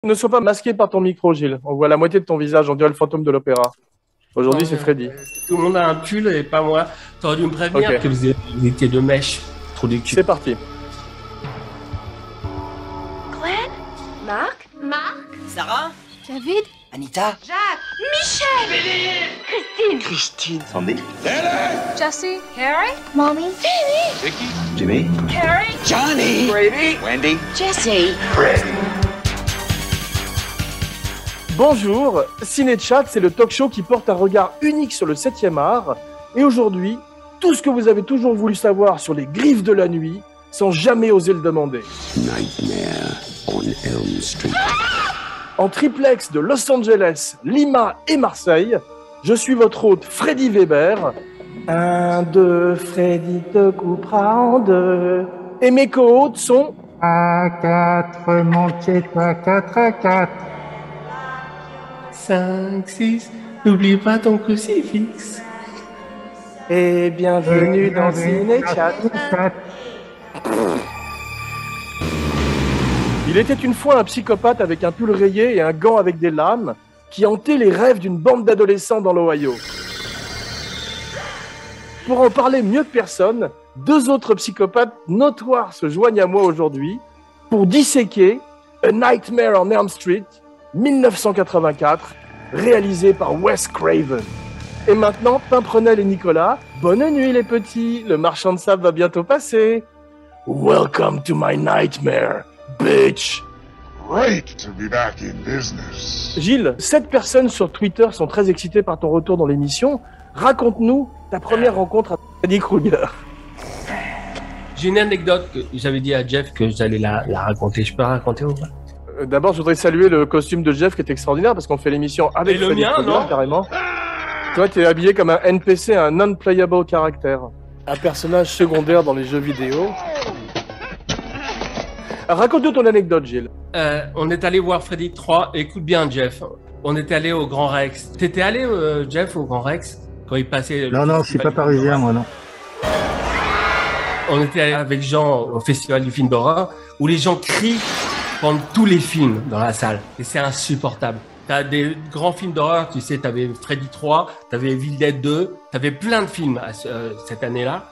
Ne sois pas masqué par ton micro, Gilles. On voit la moitié de ton visage, on dirait le fantôme de l'opéra. Aujourd'hui, c'est Freddy. Tout le monde a un pull et pas moi. T'aurais dû me prévenir que vous étiez de mèche. Trop du cul. C'est parti. Gwen, Marc, Sarah, David, Anita, Jacques, Michel, Christine, Sandy, Jesse, Harry, Mommy, Jimmy, Carrie, Johnny, Brady, Wendy, Jesse. Fred. Bonjour, Ciné-Chat, c'est le talk show qui porte un regard unique sur le 7e art. Et aujourd'hui, tout ce que vous avez toujours voulu savoir sur les griffes de la nuit, sans jamais oser le demander. Nightmare on Elm Street. En triplex de Los Angeles, Lima et Marseille, je suis votre hôte Freddy Weber. 1, 2, Freddy te coupera en deux. Et mes co-hôtes sont... À 4, monter à 4 à 4. 5, 6, n'oublie pas ton crucifix. Et bienvenue dans Ciné-Chat. Il était une fois un psychopathe avec un pull rayé et un gant avec des lames qui hantait les rêves d'une bande d'adolescents dans l'Ohio. Pour en parler mieux que personne, deux autres psychopathes notoires se joignent à moi aujourd'hui pour disséquer A Nightmare on Elm Street, 1984, réalisé par Wes Craven. Et maintenant, Pimprenel et Nicolas, bonne nuit les petits, le marchand de sable va bientôt passer. Welcome to my nightmare, bitch. Great to be back in business. Gilles, 7 personnes sur Twitter sont très excitées par ton retour dans l'émission. Raconte-nous ta première rencontre avec Freddy Krueger. J'ai une anecdote que j'avais dit à Jeff que j'allais la raconter. Je peux la raconter ou pas? D'abord, je voudrais saluer le costume de Jeff qui est extraordinaire parce qu'on fait l'émission avec Et le Freddy mien, Krueger, non carrément. Toi, t'es habillé comme un NPC, un non-playable character. Un personnage secondaire dans les jeux vidéo. Raconte-nous ton anecdote, Gilles. On est allé voir Freddy 3. Écoute bien, Jeff. On était allé au Grand Rex. T'étais allé, Jeff, au Grand Rex quand il passait... Non, je suis pas parisien, moi, non. On était allé avec Jean au Festival du film d'horreur où les gens crient pendant tous les films dans la salle. Et c'est insupportable. T'as des grands films d'horreur, tu sais, t'avais Freddy 3, t'avais Evil Dead 2, t'avais plein de films cette année-là.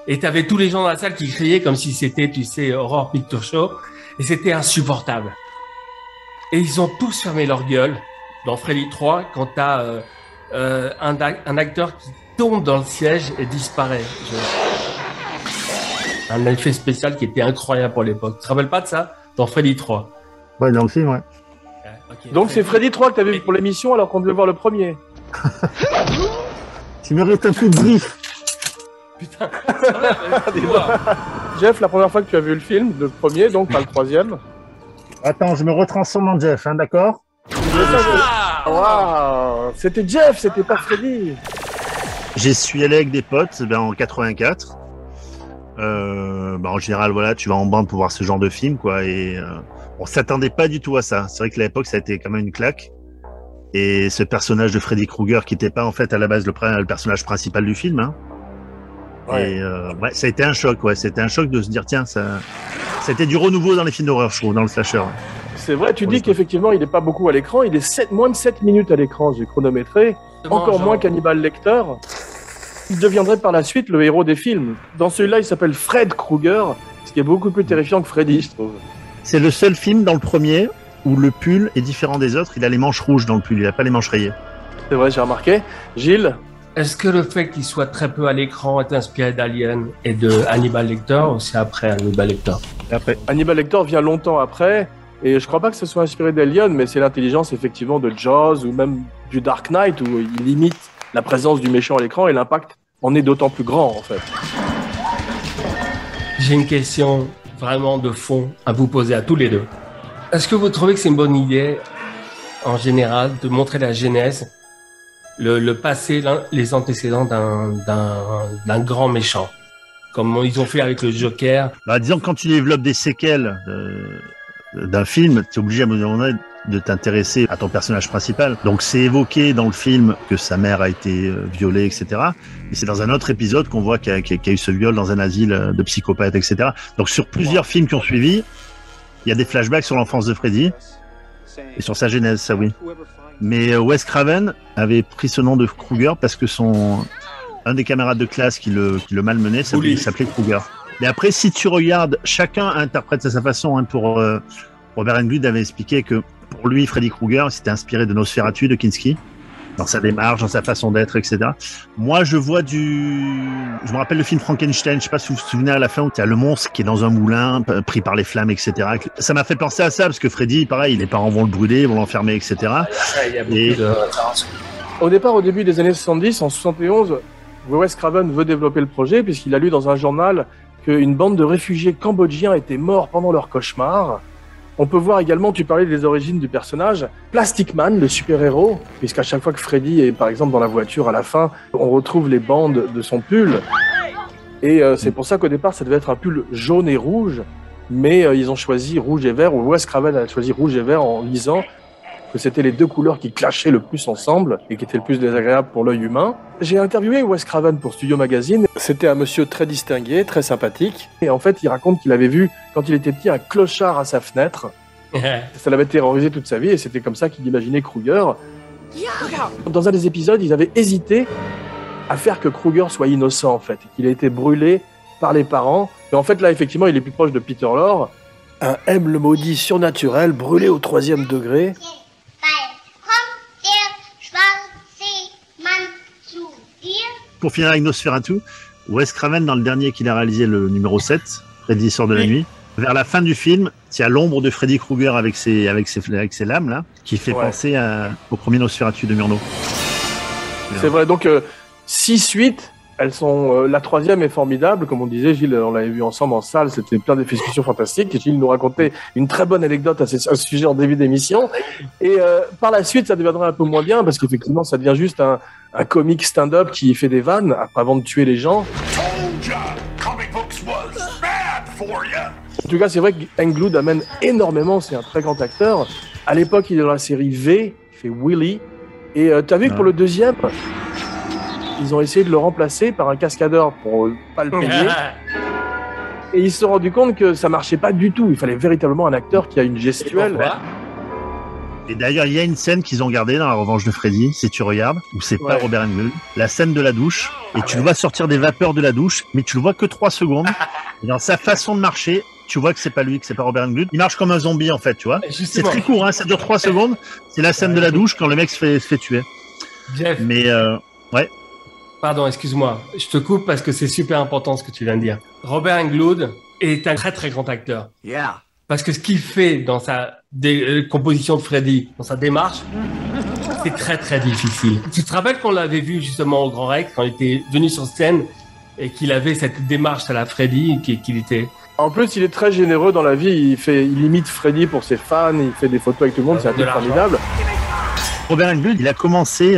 Et t'avais tous les gens dans la salle qui criaient comme si c'était, tu sais, Horror Picture Show. Et c'était insupportable. Et ils ont tous fermé leur gueule dans Freddy 3 quand t'as un acteur qui tombe dans le siège et disparaît. Un effet spécial qui était incroyable pour l'époque. Tu te rappelles pas de ça? Dans Freddy 3. Ouais, dans le film, ouais. Okay. Donc c'est Freddy 3 que t'as vu pour l'émission alors qu'on devait voir le premier. Tu mérites un coup de griffe. Putain, c'est vrai, Jeff, la première fois que tu as vu le film, le premier, donc pas le troisième. Attends, je me retransforme en Jeff, hein, d'accord? Waouh, c'était Jeff, c'était pas Freddy. J'y suis allé avec des potes en 84. En général, voilà, tu vas en bande pour voir ce genre de film, quoi. Et on s'attendait pas du tout à ça. C'est vrai que à l'époque, ça a été quand même une claque. Et ce personnage de Freddy Krueger, qui n'était pas en fait à la base le personnage principal du film, hein. Ouais. Et ça a été un choc, ouais. C'était un choc de se dire, tiens, c'était du renouveau dans les films d'horreur, je trouve, dans le slasher. C'est vrai, tu dis qu'effectivement, il n'est pas beaucoup à l'écran. Il est moins de 7 minutes à l'écran, j'ai chronométré. Encore moins qu'Hannibal Lecter. Il deviendrait par la suite le héros des films. Dans celui-là, il s'appelle Fred Krueger, ce qui est beaucoup plus terrifiant que Freddy, je trouve. C'est le seul film dans le premier où le pull est différent des autres. Il a les manches rouges dans le pull, il n'a pas les manches rayées. C'est vrai, j'ai remarqué. Gilles? Est-ce que le fait qu'il soit très peu à l'écran est inspiré d'Alien et de Hannibal Lecter ou c'est après Hannibal Lecter? Après. Hannibal Lecter vient longtemps après, et je crois pas que ce soit inspiré d'Alien, mais c'est l'intelligence effectivement de Jaws ou même du Dark Knight où il limite la présence du méchant à l'écran et l'impact en est d'autant plus grand en fait. J'ai une question vraiment de fond à vous poser à tous les deux. Est-ce que vous trouvez que c'est une bonne idée en général de montrer la genèse, le passé, les antécédents d'un grand méchant, comme ils ont fait avec le Joker? Disons que quand tu développes des séquelles d'un film, tu es obligé à un moment donné de t'intéresser à ton personnage principal. Donc c'est évoqué dans le film que sa mère a été violée, etc. Et c'est dans un autre épisode qu'on voit qu'il y a eu ce viol dans un asile de psychopathes, etc. Donc sur plusieurs films qui ont suivi, il y a des flashbacks sur l'enfance de Freddy. Et sur sa genèse, ça oui. Mais Wes Craven avait pris ce nom de Krueger parce que un des camarades de classe qui le malmenait s'appelait Krueger. Mais après, si tu regardes, chacun interprète à sa façon. Hein, pour Robert Englund avait expliqué que pour lui, Freddy Krueger s'était inspiré de Nosferatu de Kinski, dans sa démarche, dans sa façon d'être, etc. Moi, je me rappelle le film Frankenstein, je sais pas si vous vous souvenez à la fin où tu as le monstre qui est dans un moulin, pris par les flammes, etc. Ça m'a fait penser à ça, parce que Freddy, pareil, les parents vont le brûler, vont l'enfermer, etc. Il y a beaucoup de... Au départ, au début des années 70, en 71, Wes Craven veut développer le projet, puisqu'il a lu dans un journal qu'une bande de réfugiés cambodgiens étaient morts pendant leur cauchemar. On peut voir également, tu parlais des origines du personnage, Plastic Man, le super-héros, puisqu'à chaque fois que Freddy est par exemple dans la voiture à la fin, on retrouve les bandes de son pull. Et c'est pour ça qu'au départ, ça devait être un pull jaune et rouge, mais ils ont choisi rouge et vert, ou Wes Craven a choisi rouge et vert en lisant que c'était les deux couleurs qui clashaient le plus ensemble et qui étaient le plus désagréables pour l'œil humain. J'ai interviewé Wes Craven pour Studio Magazine. C'était un monsieur très distingué, très sympathique. Et en fait, il raconte qu'il avait vu, quand il était petit, un clochard à sa fenêtre. Ça l'avait terrorisé toute sa vie et c'était comme ça qu'il imaginait Krueger. Dans un des épisodes, ils avaient hésité à faire que Krueger soit innocent, en fait, et qu'il ait été brûlé par les parents. Mais en fait, là, effectivement, il est plus proche de Peter Lorre. Un M le maudit surnaturel, brûlé au 3e degré. Pour finir avec Nosferatu, Wes Craven, dans le dernier qu'il a réalisé, le numéro 7, Freddy sort de la nuit, vers la fin du film, il y a l'ombre de Freddy Krueger avec ses lames, là, qui fait penser au premier Nosferatu de Murnau. C'est vrai, donc 6 suites, elles sont, la 3e est formidable, comme on disait, Gilles, on l'avait vu ensemble en salle, c'était plein d'effets spéciaux fantastiques, et Gilles nous racontait une très bonne anecdote à ce sujet en début d'émission, et par la suite, ça deviendra un peu moins bien, parce qu'effectivement, ça devient juste un comique stand-up qui fait des vannes avant de tuer les gens. En tout cas, c'est vrai qu'Englund amène énormément, c'est un très grand acteur. À l'époque, il est dans la série V, il fait Willy, et t'as vu que pour le 2e, ils ont essayé de le remplacer par un cascadeur pour pas le payer. Et ils se sont rendus compte que ça marchait pas du tout. Il fallait véritablement un acteur qui a une gestuelle. Et d'ailleurs, il y a une scène qu'ils ont gardée dans La Revanche de Freddy, si tu regardes, où c'est pas Robert Englund, la scène de la douche, et tu le vois sortir des vapeurs de la douche, mais tu le vois que 3 secondes. Et dans sa façon de marcher, tu vois que c'est pas lui, que c'est pas Robert Englund. Il marche comme un zombie, en fait, tu vois. C'est très court, hein, ça dure 3 secondes. C'est la scène de la douche quand le mec se fait tuer. Jeff. Mais, ouais. Pardon, excuse-moi. Je te coupe parce que c'est super important ce que tu viens de dire. Robert Englund est un très très grand acteur. Yeah. Parce que ce qu'il fait dans sa composition de Freddy, dans sa démarche, c'est très très difficile. Tu te rappelles qu'on l'avait vu justement au Grand Rex quand il était venu sur scène et qu'il avait cette démarche à la Freddy qu'il était... En plus, il est très généreux dans la vie. Il imite Freddy pour ses fans, il fait des photos avec tout le monde, c'est un truc formidable. Robert Englund, il a commencé...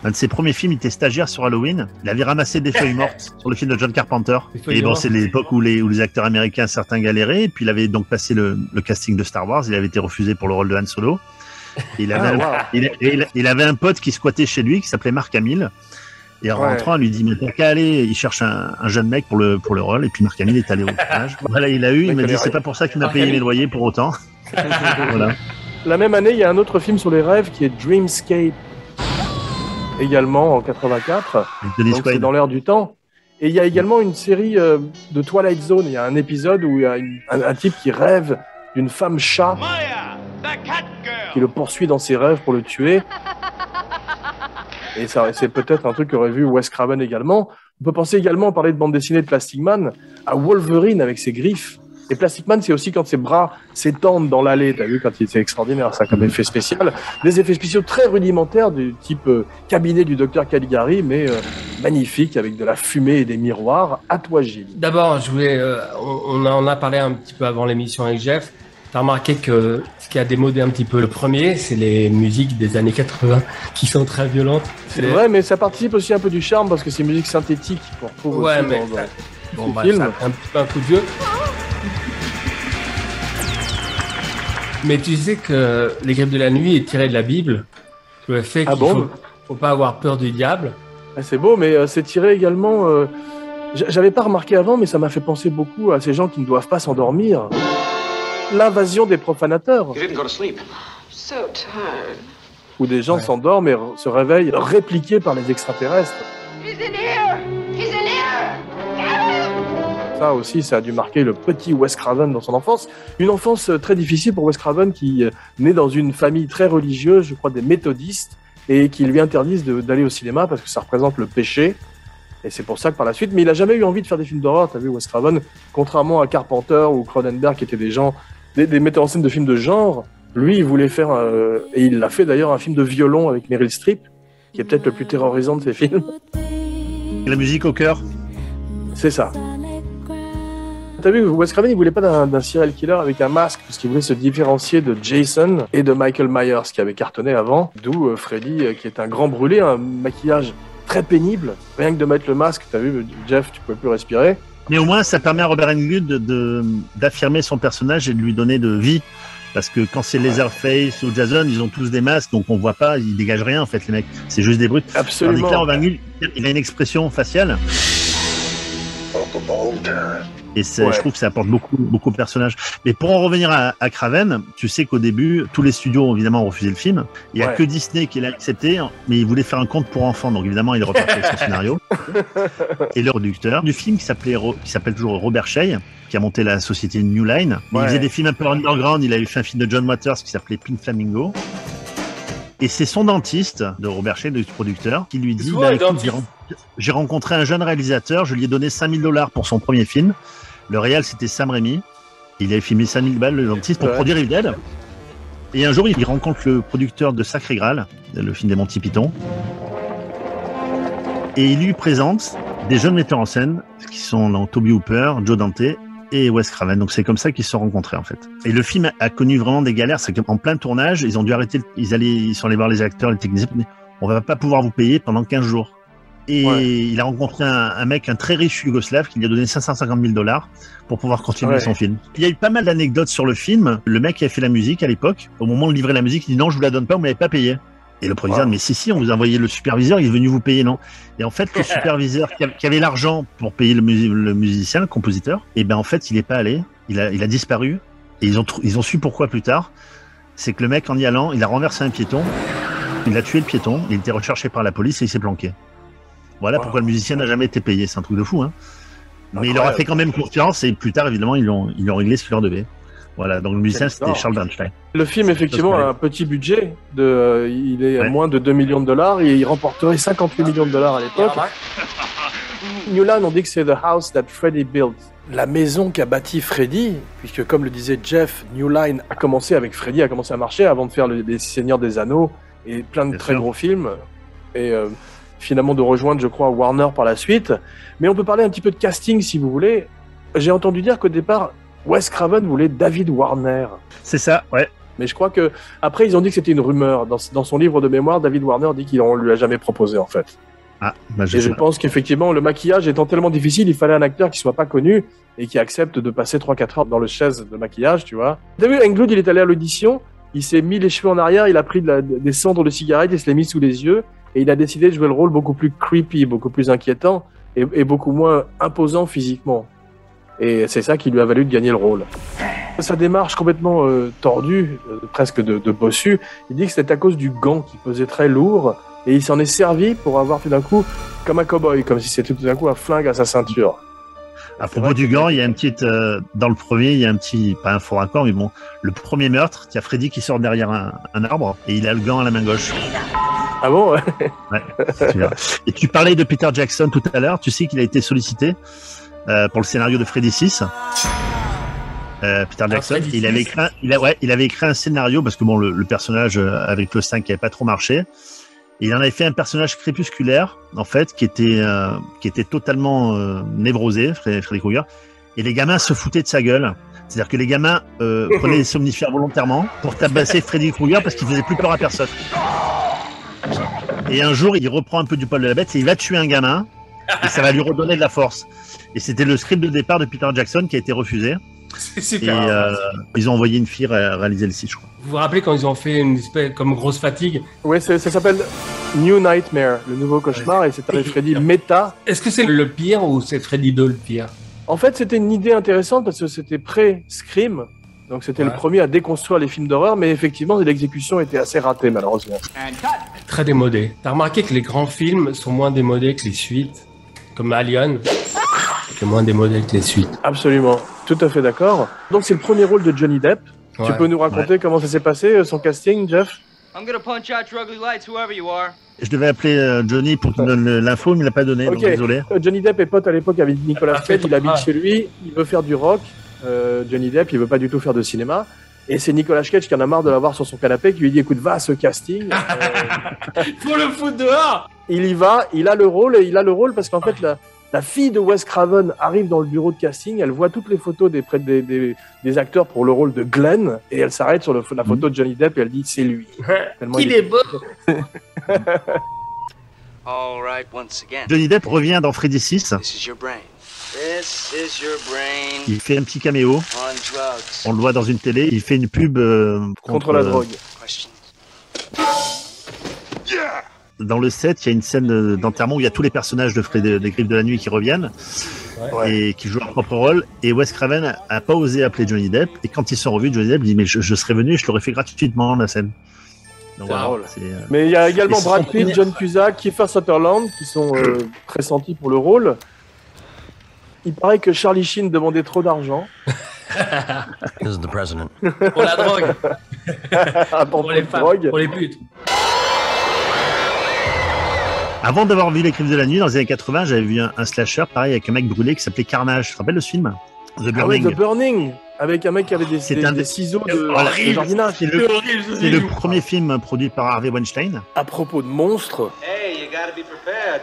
un de ses premiers films, il était stagiaire sur Halloween. Il avait ramassé des feuilles mortes sur le film de John Carpenter. Et bon, c'est l'époque où les acteurs américains, certains galéraient. Et puis, il avait donc passé le casting de Star Wars. Il avait été refusé pour le rôle de Han Solo. Et il avait un pote qui squattait chez lui, qui s'appelait Mark Hamill. Et en rentrant, il lui dit, mais t'as qu'à aller. Il cherche un jeune mec pour le rôle. Et puis, Mark Hamill est allé au tournage. Voilà, il a eu. Il m'a dit, c'est pas pour ça qu'il m'a payé mes loyers pour autant. Voilà. La même année, il y a un autre film sur les rêves qui est Dreamscape. Également en 84, donc c'est dans l'air du temps. Et il y a également une série de Twilight Zone. Il y a un épisode où il y a un type qui rêve d'une femme chat qui le poursuit dans ses rêves pour le tuer. Et ça, c'est peut-être un truc qu'aurait vu Wes Craven également. On peut penser également, parler de bande dessinée de Plastic Man, à Wolverine avec ses griffes. Et Plastic Man, c'est aussi quand ses bras s'étendent dans l'allée. T'as vu, quand c'est extraordinaire, ça, comme effet spécial. Des effets spéciaux très rudimentaires, du type cabinet du docteur Caligari, mais magnifique, avec de la fumée et des miroirs. À toi, Gilles. D'abord, je voulais, on en a parlé un petit peu avant l'émission avec Jeff. T'as remarqué que ce qui a démodé un petit peu le premier, c'est les musiques des années 80 qui sont très violentes. C'est vrai, mais ça participe aussi un peu du charme parce que c'est musique synthétique qu'on retrouve aussi dans bon, film. Ça a un petit peu un coup de vieux. Mais tu sais que Les Griffes de la Nuit est tiré de la Bible, sur le fait qu'il faut pas avoir peur du diable. Ah, c'est beau, mais c'est tiré également... J'avais pas remarqué avant, mais ça m'a fait penser beaucoup à ces gens qui ne doivent pas s'endormir. L'invasion des profanateurs. You didn't go to sleep. So tired. où des gens s'endorment et se réveillent répliqués par les extraterrestres. He's in here! He's in here! Ça aussi, ça a dû marquer le petit Wes Craven dans son enfance. Une enfance très difficile pour Wes Craven qui naît dans une famille très religieuse, je crois des méthodistes, et qui lui interdisent d'aller au cinéma parce que ça représente le péché. Et c'est pour ça que par la suite, mais il a jamais eu envie de faire des films d'horreur, t'as vu, Wes Craven, contrairement à Carpenter ou Cronenberg qui étaient des gens, des metteurs en scène de films de genre. Lui, il voulait faire, et il l'a fait d'ailleurs, un film de violon avec Meryl Streep, qui est peut-être le plus terrorisant de ses films. La musique au cœur. C'est ça. T'as vu, Wes Craven, il voulait pas d'un serial killer avec un masque, parce qu'il voulait se différencier de Jason et de Michael Myers, qui avait cartonné avant. D'où Freddy, qui est un grand brûlé, un maquillage très pénible. Rien que de mettre le masque, t'as vu, Jeff, tu pouvais plus respirer. Mais au moins, ça permet à Robert Englund d'affirmer son personnage et de lui donner de vie. Parce que quand c'est Leatherface ou Jason, ils ont tous des masques, donc on voit pas, ils dégagent rien en fait, les mecs. C'est juste des brutes. Absolument. Tandis que là, Robert Englund, il a une expression faciale. Et je trouve que ça apporte beaucoup au personnage. Mais pour en revenir à Craven, tu sais qu'au début, tous les studios évidemment ont refusé le film. Il y a que Disney qui l'a accepté, mais il voulait faire un conte pour enfants, donc évidemment il est reparti avec son scénario. Et le producteur du film qui s'appelle toujours Robert Shea, qui a monté la société New Line. Il faisait des films un peu underground. Il avait fait un film de John Waters qui s'appelait Pink Flamingo. Et c'est son dentiste, de Robert Shea, le producteur, qui lui dit j'ai rencontré un jeune réalisateur, je lui ai donné $5,000 pour son premier film. Le réal, c'était Sam Raimi. Il avait filmé 5 000 balles, le dentiste, pour produire Evil Dead. Et un jour, il rencontre le producteur de Sacré Graal, le film des Monty Python. Et il lui présente des jeunes metteurs en scène, qui sont dans Toby Hooper, Joe Dante et Wes Craven. Donc c'est comme ça qu'ils se sont rencontrés, en fait. Et le film a connu vraiment des galères. C'est qu'en plein tournage, ils ont dû arrêter, ils sont allés voir les acteurs, les techniciens. On va pas pouvoir vous payer pendant 15 jours. Et il a rencontré un mec, un très riche yougoslave, qui lui a donné $550,000 pour pouvoir continuer son film. Il y a eu pas mal d'anecdotes sur le film. Le mec qui a fait la musique à l'époque, au moment de livrer la musique, il dit non, je vous la donne pas, vous m'avez pas payé. Et le producteur dit mais si, on vous a envoyé le superviseur, il est venu vous payer, non? Et en fait, le superviseur qui avait l'argent pour payer le musicien, le compositeur, et ben en fait, il est pas allé. Il a disparu. Et ils ont su pourquoi plus tard. C'est que le mec, en y allant, il a renversé un piéton. Il a tué le piéton. Il était recherché par la police et il s'est planqué. Voilà pourquoi le musicien n'a jamais été payé. C'est un truc de fou, hein. Mais il leur a fait quand même confiance et plus tard, évidemment, ils ont réglé ce qu'il leur devait. Voilà, donc le musicien, c'était Charles Bernstein. Le film, effectivement, a un petit budget. Il est à moins de $2 millions et il remporterait $58 millions à l'époque. New Line, on dit que c'est The House That Freddy Built. La maison qu'a bâti Freddy, puisque comme le disait Jeff, New Line a commencé avec Freddy, a commencé à marcher avant de faire les Seigneurs des Anneaux et plein de très gros films. Et finalement de rejoindre, je crois, Warner par la suite. Mais on peut parler un petit peu de casting, si vous voulez. J'ai entendu dire qu'au départ, Wes Craven voulait David Warner. C'est ça, ouais. Mais je crois que après ils ont dit que c'était une rumeur. Dans son livre de mémoire, David Warner dit qu'il ne lui a jamais proposé, en fait. Ah, je pense qu'effectivement, le maquillage étant tellement difficile, il fallait un acteur qui soit pas connu et qui accepte de passer 3-4 heures dans le chaise de maquillage, tu vois. T'as vu, Englund, il est allé à l'audition, il s'est mis les cheveux en arrière, il a pris des cendres de cigarette et se les mis sous les yeux. Et il a décidé de jouer le rôle beaucoup plus creepy, beaucoup plus inquiétant et beaucoup moins imposant physiquement. Et c'est ça qui lui a valu de gagner le rôle. Sa démarche complètement tordue, presque de bossu, il dit que c'était à cause du gant qui pesait très lourd et il s'en est servi pour avoir tout d'un coup, comme un cow-boy, comme si c'était tout d'un coup un flingue à sa ceinture. À propos du gant, il y a une petite, dans le premier, il y a un petit, pas un faux raccord, mais bon, le premier meurtre, il y a Freddy qui sort derrière un arbre et il a le gant à la main gauche. Ah bon? Ouais. Et tu parlais de Peter Jackson tout à l'heure. Tu sais qu'il a été sollicité pour le scénario de Freddy 6. Peter Jackson, il avait écrit un scénario parce que bon, le personnage avec le 5 qui avait pas trop marché. Et il en avait fait un personnage crépusculaire en fait qui était totalement névrosé, Freddy Krueger. Et les gamins se foutaient de sa gueule. C'est-à-dire que les gamins prenaient des somnifères volontairement pour tabasser Freddy Krueger parce qu'il faisait plus peur à personne. Et un jour, il reprend un peu du poil de la bête et il va tuer un gamin et ça va lui redonner de la force. Et c'était le script de départ de Peter Jackson qui a été refusé. C'est super. Et ils ont envoyé une fille réaliser le site, je crois. Vous vous rappelez quand ils ont fait une espèce comme grosse fatigue? Oui, ça s'appelle New Nightmare, le nouveau cauchemar, et c'est avec Freddy Meta. Est-ce que c'est le pire ou c'est Freddy 2 le pire? En fait, c'était une idée intéressante parce que c'était pré-Scream. Donc c'était le premier à déconstruire les films d'horreur, mais effectivement l'exécution était assez ratée malheureusement. Très démodé. T'as remarqué que les grands films sont moins démodés que les suites, comme Alien, c'est moins démodé que les suites. Absolument, tout à fait d'accord. Donc c'est le premier rôle de Johnny Depp. Ouais. Tu peux nous raconter comment ça s'est passé, son casting, Jeff? I'm gonna punch out your ugly lights, whoever you are. Je devais appeler Johnny pour qu'il me donne l'info, mais il l'a pas donné, donc désolé. Johnny Depp est pote à l'époque avec Nicolas Cage, il habite chez lui, il veut faire du rock. Johnny Depp, il veut pas du tout faire de cinéma. Et c'est Nicolas Cage qui en a marre de l'avoir sur son canapé, qui lui dit écoute, va à ce casting. Faut le foutre dehors. Il y va, il a le rôle parce qu'en fait la fille de Wes Craven arrive dans le bureau de casting, elle voit toutes les photos des acteurs pour le rôle de Glenn et elle s'arrête sur la photo de Johnny Depp et elle dit c'est lui. Il est beau. All right, once again. Johnny Depp revient dans Freddy 6. This is your brain. This is your brain Il fait un petit caméo. on drugs. On le voit dans une télé. Il fait une pub contre la drogue. Question. Dans le set, il y a une scène d'enterrement où il y a tous les personnages de des Griffes de la Nuit qui reviennent et qui jouent leur propre rôle. Et Wes Craven a pas osé appeler Johnny Depp. Et quand ils sont revus, Johnny Depp dit mais je serais venu et je l'aurais fait gratuitement la scène. Donc, voilà, drôle. c'est, Mais il y a également Et Brad son Pitt, premier- John Cusack, Kiefer Sutherland qui sont pressentis pour le rôle. Il paraît que Charlie Sheen demandait trop d'argent. This is the president. Pour la drogue. Pour les femmes. drogue. Pour les putes. Avant d'avoir vu Les Griffes de la Nuit, dans les années 80, j'avais vu un slasher, pareil, avec un mec brûlé qui s'appelait Carnage. Tu te rappelles de ce film? The Ah ouais, Burning. The Burning, avec un mec qui avait des C'est ciseaux de horrible. jardinage. C'est le premier film produit par Harvey Weinstein, À propos de monstres, Hey, you gotta be prepared.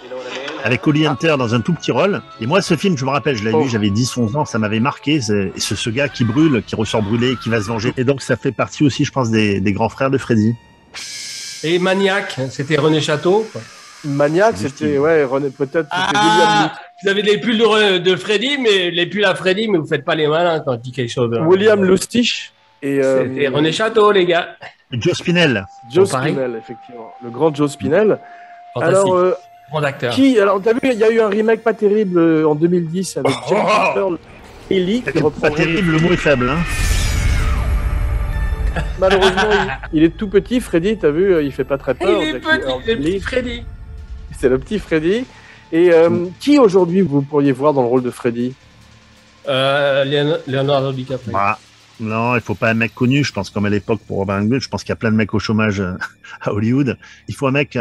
You know what I mean? avec Holly Hunter dans un tout petit rôle. Et moi, ce film, je me rappelle, je l'avais vu, j'avais 10-11 ans, ça m'avait marqué. Ce gars qui brûle, qui ressort brûlé, qui va se venger. Et donc, ça fait partie aussi, je pense, des grands frères de Freddy. Et Maniac, c'était René Château. Maniac, C'est du c'était style. René, peut-être c'était William Vous avez des pulls de Freddy, mais les pulls à Freddy, mais vous faites pas les malins quand je dis quelque chose. William Lustig et C'était René Château, les gars. Joe Spinell. Joe Pareil. Spinell, effectivement, le grand Joe Spinell. Fantastique. Alors, Grand acteur. alors t'as vu, il y a eu un remake pas terrible en 2010 avec Jack Cooper, Ellie qui reprend. Pas terrible, le mot est faible. Hein. Malheureusement, il est tout petit, Freddy, t'as vu, il fait pas très peur. Il est Jack- petit, le petit Freddy. C'est le petit Freddy. Et qui aujourd'hui vous pourriez voir dans le rôle de Freddy? Leonardo DiCaprio. Bah, non, il faut pas un mec connu, je pense, comme à l'époque pour Robin Hood. Je pense qu'il y a plein de mecs au chômage à Hollywood. Il faut un mec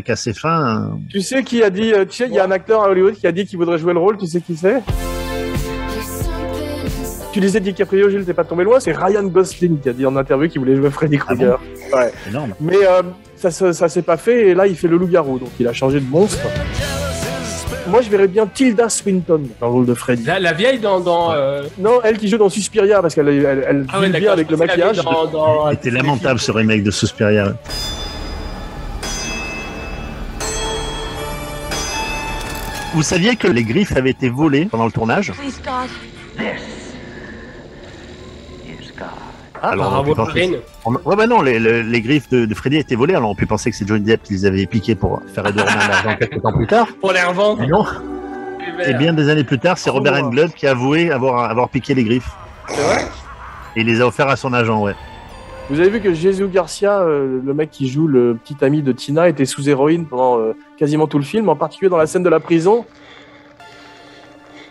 assez fin. Tu sais qui a dit, tu sais, il y a un acteur à Hollywood qui a dit qu'il voudrait jouer le rôle, tu sais qui c'est? Tu disais DiCaprio, Gilles, t'es pas tombé loin, c'est Ryan Gosling qui a dit en interview qu'il voulait jouer Freddy Krueger. Ouais. Énorme. Mais ça s'est pas fait, et là il fait le loup-garou, donc il a changé de monstre. Moi je verrais bien Tilda Swinton dans le rôle de Freddy. La vieille dans Non, elle qui joue dans Suspiria, parce qu'elle elle Ah ouais, vit bien d'accord, avec le je pensais la maquillage. vieille dans C'était lamentable ce remake de Suspiria. Vous saviez que les griffes avaient été volées pendant le tournage? Alors, on bravo, peut penser- Wolverine. Ouais, bah non, les griffes de Freddy étaient volées, alors on peut penser que c'est Johnny Depp qui les avait piquées pour faire Edouard d'argent quelques temps plus tard. Pour les revendre. Mais non. Et bien des années plus tard, c'est Robert Trop Englund qui a avoué avoir piqué les griffes. C'est vrai? Et il les a offerts à son agent, ouais. Vous avez vu que Jesus Garcia, le mec qui joue le petit ami de Tina, était sous héroïne pendant quasiment tout le film, en particulier dans la scène de la prison.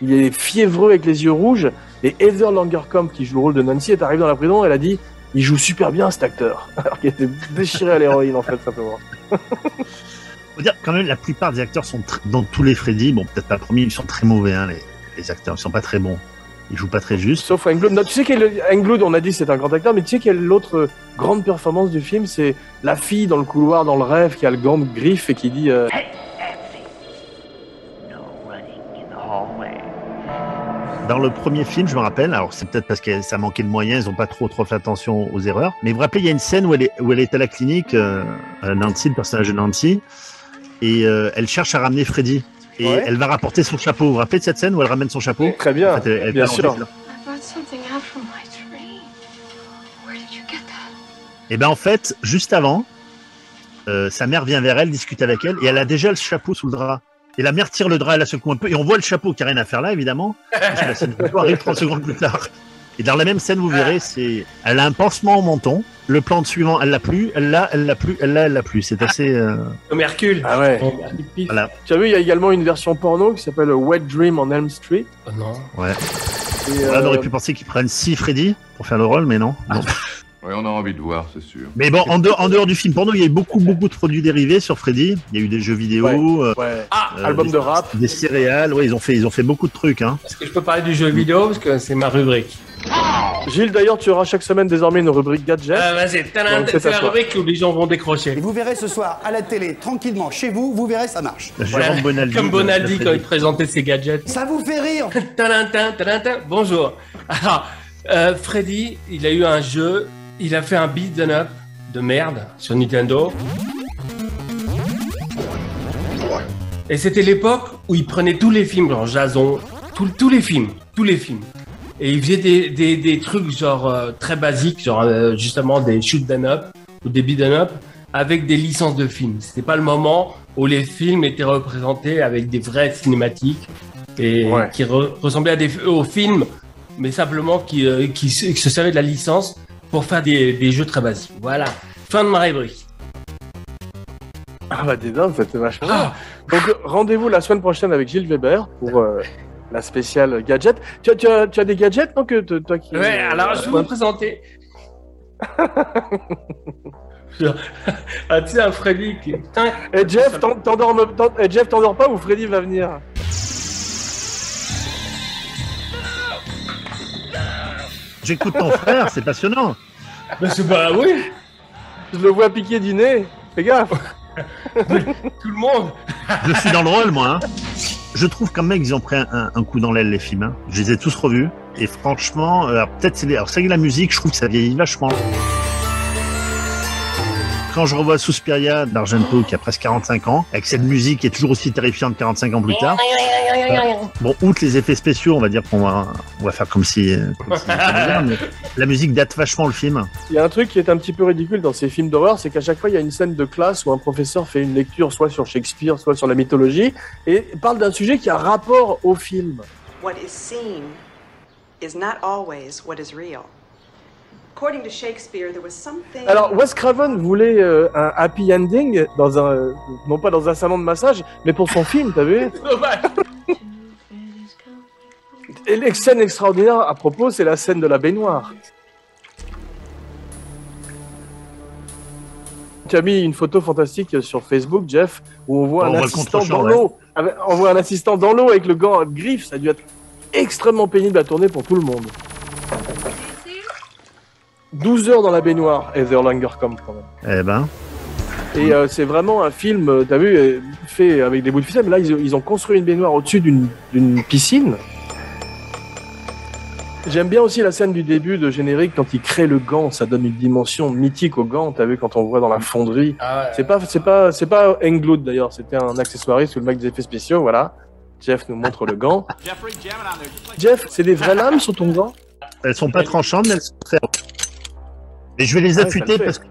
Il est fiévreux avec les yeux rouges. Et Heather Langerkamp, qui joue le rôle de Nancy, est arrivée dans la prison. Elle a dit il joue super bien cet acteur. Alors qu'il était déchiré à l'héroïne, en fait, simplement. Faut dire, quand même, la plupart des acteurs sont dans tous les Freddy, bon, peut-être pas le premier, ils sont très mauvais, hein, les acteurs, ils sont pas très bons. Ils jouent pas très juste. Sauf Englund. Non, tu sais Englund, on a dit c'est un grand acteur, mais tu sais quelle l'autre grande performance du film, c'est la fille dans le couloir, dans le rêve, qui a le gant de griffe et qui dit Dans le premier film, je me rappelle, alors c'est peut-être parce que ça manquait de moyens, ils ont pas trop fait attention aux erreurs, mais vous vous rappelez, il y a une scène où elle est à la clinique, Nancy, le personnage de Nancy, et elle cherche à ramener Freddy. Et Ouais. elle va rapporter son chapeau. Vous vous rappelez de cette scène où elle ramène son chapeau? très bien, En fait, elle bien part en sûr. fait, là. I brought something out from my tree. Where did you get that? Et ben en fait, juste avant, sa mère vient vers elle, discute avec elle, et elle a déjà le chapeau sous le drap. Et la mère tire le drap, elle la secoue un peu, et on voit le chapeau qui n'a rien à faire là, évidemment. Parce que la scène arrive 30 secondes plus tard. Et dans la même scène, vous verrez, elle a un pansement au menton. Le plan suivant, elle l'a plus, elle l'a plus, elle l'a plus. C'est assez. Comme Hercule. Ah ouais. Voilà. Tu as vu, il y a également une version porno qui s'appelle Wet Dream on Elm Street. Oh non. Ouais. Et, On aurait pu penser qu'ils prennent 6 Freddy pour faire le rôle, mais non. Non. Oui, on a envie de voir, c'est sûr. Mais bon, en dehors du film porno, il y a eu beaucoup de produits dérivés sur Freddy. Il y a eu des jeux vidéo, album de rap, des céréales. Ouais, ils ont fait beaucoup de trucs. Hein. Est-ce que je peux parler du jeu vidéo parce que c'est ma rubrique. Gilles, d'ailleurs, tu auras chaque semaine désormais une rubrique gadget. Vas-y, c'est la rubrique où les gens vont décrocher. Et vous verrez ce soir à la télé, tranquillement, chez vous, vous verrez, ça marche. Jérôme Bonaldi. Comme Bonaldi quand il présentait ses gadgets. Ça vous fait rire. Bonjour. Alors, Freddy, il a eu un jeu, il a fait un beat'em up de merde sur Nintendo. Et c'était l'époque où il prenait tous les films, genre Jason, tous les films. Et il faisait des trucs genre très basiques, genre justement des shoot 'em up ou des beat 'em up avec des licences de films. C'était pas le moment où les films étaient représentés avec des vraies cinématiques et qui ressemblaient aux films, mais simplement qui se servaient de la licence pour faire des jeux très basiques. Voilà. Fin de ma rubrique. Ah bah dis donc, c'était vachement bien. Donc rendez-vous la semaine prochaine avec Gilles Weber pour la spéciale gadget. Tu as des gadgets, non, que toi qui... Ouais, alors je vais vous présenter. Ah, tu sais, un Freddy qui... Et Jeff, t'endors pas ou Freddy va venir? J'écoute ton frère, c'est passionnant. Mais c'est pas... Oui. Je le vois piquer du nez. Fais gaffe. Tout le monde. Je suis dans le rôle, moi. Hein. Je trouve quand même qu'ils ont pris un coup dans l'aile, les films. Hein. Je les ai tous revus. Et franchement, alors peut-être c'est que la musique, je trouve que ça vieillit vachement. Quand je revois Suspiria d'Argento qui a presque 45 ans, avec cette musique qui est toujours aussi terrifiante 45 ans plus tard. Bon, outre les effets spéciaux, on va dire qu'on va faire comme si mais la musique date vachement le film. Il y a un truc qui est un petit peu ridicule dans ces films d'horreur, c'est qu'à chaque fois il y a une scène de classe où un professeur fait une lecture soit sur Shakespeare, soit sur la mythologie, et parle d'un sujet qui a rapport au film. What is seen is not always what is real. According to Shakespeare, there was something... Alors, Wes Craven voulait un happy ending, non pas dans un salon de massage, mais pour son film, t'as vu? Et les scènes extraordinaires à propos, c'est la scène de la baignoire. Tu as mis une photo fantastique sur Facebook, Jeff, où on voit un assistant dans l'eau. On voit un assistant dans l'eau avec le gant à griffe. Ça a dû être extrêmement pénible à tourner pour tout le monde. 12 heures dans la baignoire, Heather Langerkamp quand même. Eh ben. Et c'est vraiment un film, t'as vu, fait avec des bouts de ficelle, mais là ils ont construit une baignoire au-dessus d'une piscine. J'aime bien aussi la scène du début de générique quand il crée le gant, ça donne une dimension mythique au gant, t'as vu, quand on voit dans la fonderie. Ah ouais. C'est pas Englund d'ailleurs, c'était un accessoiriste ou le mec des effets spéciaux, voilà. Jeff nous montre le gant. Jeff, c'est des vraies lames sur ton gant? Elles sont pas tranchantes, mais elles sont très... Et je vais les affûter parce que...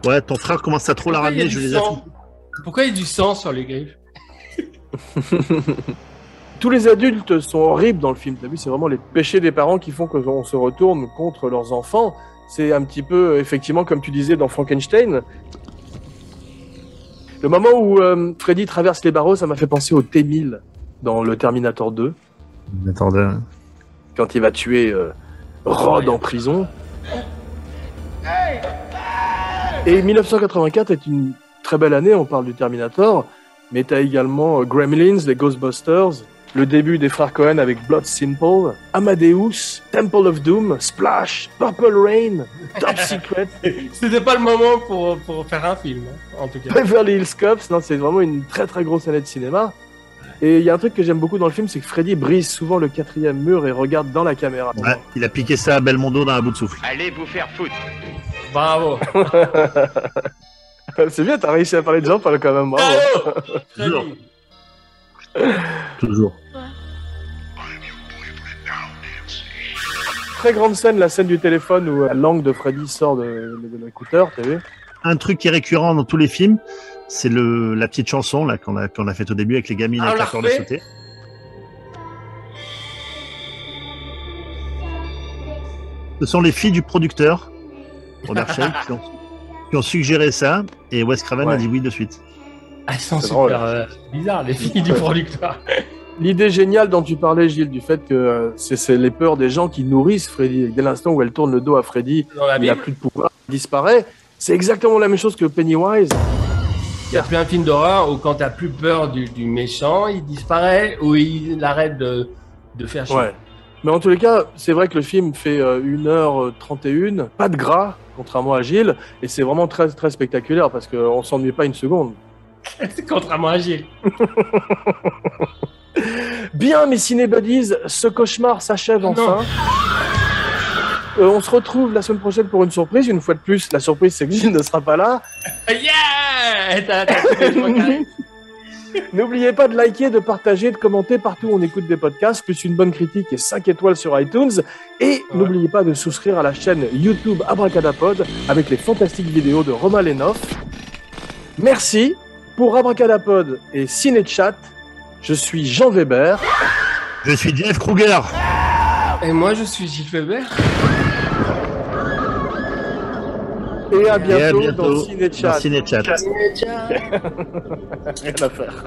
Ouais, ton frère commence à trop la ramener, je vais les affûter. Pourquoi il y a du sang sur les griffes? Tous les adultes sont horribles dans le film, t'as vu, c'est vraiment les péchés des parents qui font qu'on se retourne contre leurs enfants. C'est un petit peu, effectivement, comme tu disais dans Frankenstein. Le moment où Freddy traverse les barreaux, ça m'a fait penser au T-1000 dans le Terminator 2. Attendez. Quand il va tuer Rod en prison. Et 1984 est une très belle année, on parle du Terminator, mais t'as également Gremlins, les Ghostbusters, le début des frères Cohen avec Blood Simple, Amadeus, Temple of Doom, Splash, Purple Rain, Top Secret. C'était pas le moment pour faire un film, en tout cas. Beverly Hills Cops, non, c'est vraiment une très très grosse année de cinéma. Et il y a un truc que j'aime beaucoup dans le film, c'est que Freddy brise souvent le 4e mur et regarde dans la caméra. Ouais, il a piqué ça à Belmondo dans un bout de souffle. Allez vous faire foutre. Bravo. C'est bien, t'as réussi à parler de gens, parle quand même. Bravo. Toujours. Toujours. Très grande scène, la scène du téléphone où la langue de Freddy sort de l'écouteur, t'as vu? Un truc qui est récurrent dans tous les films, c'est la petite chanson là qu'on a faite au début avec les gamines avec la corde à sauter. Ce sont les filles du producteur, Robert Sheik, qui ont suggéré ça, et Wes Craven a dit oui de suite. Elles sont C'est super bizarres, les filles du producteur. L'idée géniale dont tu parlais, Gilles, du fait que c'est les peurs des gens qui nourrissent Freddy. Dès l'instant où elle tourne le dos à Freddy, Dans la il n'a Bible, plus de pouvoir, il disparaît. C'est exactement la même chose que Pennywise. il y a plein de films d'horreur où quand t'as plus peur du méchant, il disparaît ou il arrête de faire chier. Ouais. Mais en tous les cas, c'est vrai que le film fait 1h31, pas de gras, contrairement à Gilles, et c'est vraiment très, très spectaculaire parce qu'on s'ennuie pas une seconde. Contrairement à Gilles. Bien, mes cinébuddies, ce cauchemar s'achève enfin. On se retrouve la semaine prochaine pour une surprise. Une fois de plus, la surprise, c'est que Gilles ne sera pas là. Yeah! T'as trouvé le truc, hein. N'oubliez pas de liker, de partager, de commenter partout où on écoute des podcasts, plus une bonne critique et 5 étoiles sur iTunes. Et n'oubliez pas de souscrire à la chaîne YouTube Abracadapod avec les fantastiques vidéos de Romain Lenoff. Merci. Pour Abracadapod et Cinéchat, je suis Jean Weber. Je suis Jeff Kruger. Et moi, je suis Gilles Weber. Et à bientôt, bientôt dans Cinéchat. dans Cinéchat. Rien à faire.